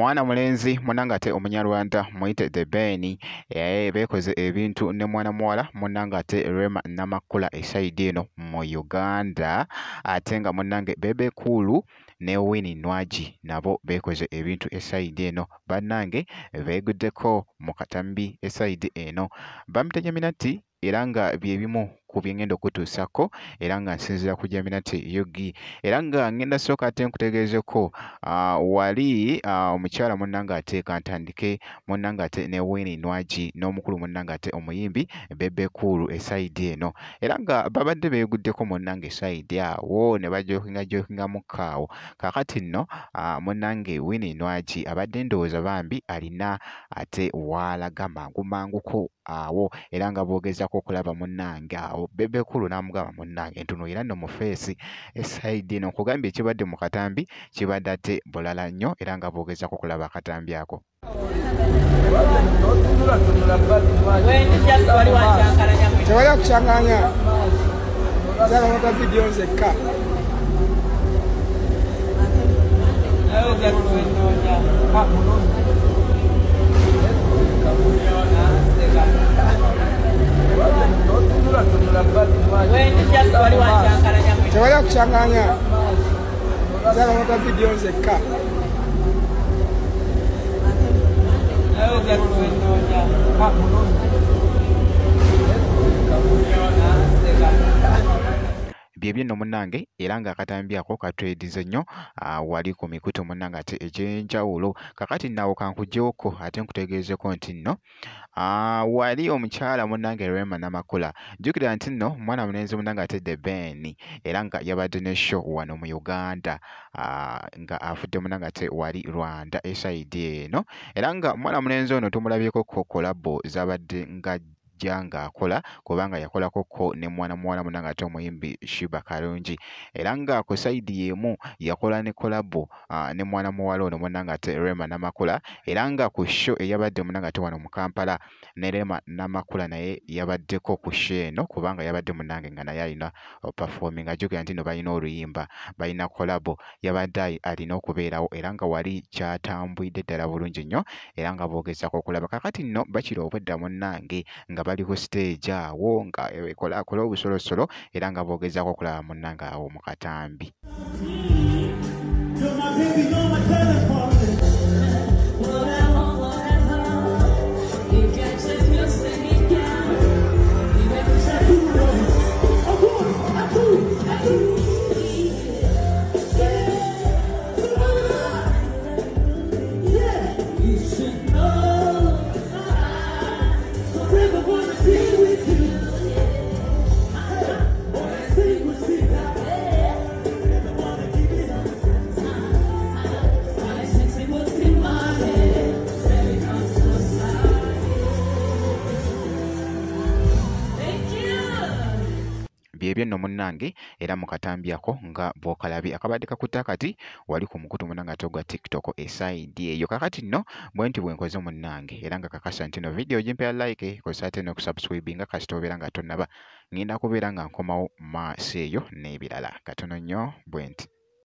mwana mulenzi munanga ate Omunyarwanda muyite The Ben bekoze ebintu ne mwana muwala munanga ate Rema Namakula esaidi eno mu Uganda ate nga munange Bebe Cool ne Winnie Nwaji nabo bekoze ebintu esaidi eno bannange beeguddeko mu katambi esaidi eno bamutegeminati era nga byebimu ku byengenda okutuusako era nga nsinzira ku Jaminati Yogi era nga ngenda sooka ate nkutegeezeko wali omukyala munnanga ate kantandike munnanga ate ne Winnie Nwaji n'omukulu munnanga ate omuyimbi Bebe Cool esaidi eno era nga babadde beeguddeko munnanga esaidi awo ne bajokinga mukkaawo kakati nno munnange Winnie Nwaji abadde ndowooza bambi alina ate waalaga manguko awo era nga boogezako okulaba munnange awo Bebe Cool n'amugamba munnange ntunuulira nno mu feesi esaidi eno nkugambye ekibadde mu katambi kibadde ate bulala nnyo era nga boogezako okulaba akatambi ako. Tewali akukyanganya zalawota vidiyo nzekka tewali akukyanganya zalawota vidiyo nzekka byebyo nno munnange era nga akatambi ako katwedize nnyo wali ku mikutu munnange ate egy'enjawulo kakati naawo kankuggyewoko ate nkutegeezeko nti nno wali omukyala munnange Rema Namakula jjukira nti nno mwana mulenzi munnange ate The Ben era nga yabadde ne show wano mu Uganda nga afudde munnange ate wali Rwanda esaidi eno era nga mwana mulenzi ono tumulabyeko kolabo zabadde nga ng'akola kubanga yakolako ne mwana muwala munnange ate omuyimbi Shiba Kalungi era nga ku sayidi yemu yakola ne kolabo ne mwana muwala ono munnange ate Rema Namakula era nga ku show eyabadde munnange ate wano mu Kampala ne Rema Namakula naye yabaddeko ku show eno kubanga yabadde munnange nga naye alina performing ajjukira nti no balina oluyimba balina kolabo yabadde alina okubeerawo era nga wali kyatambwidde ddala bulungi nnyo era nga boogezako okulaba kakati nno bakira obwedda munnange nga bali ku stage awo nga akola obusolosolo era nga boogezako okulaba munnange awo mu katambi. byebyo nno munnange era mu katambi ako nga bw'okalabye akabadde kakutte akati wali ku mukutu munnange ate ogwa TikTok esaidi eyo kakati nno bwe nti bwenkoze munnange era nga kakasa nti no vidiyo gimpera like kosa ate n'okusubscribinga kasita obeera nga tonnaba ngenda kubeera nga nkomawo maaso eyo n'ebirala katono nnyo bwe nti.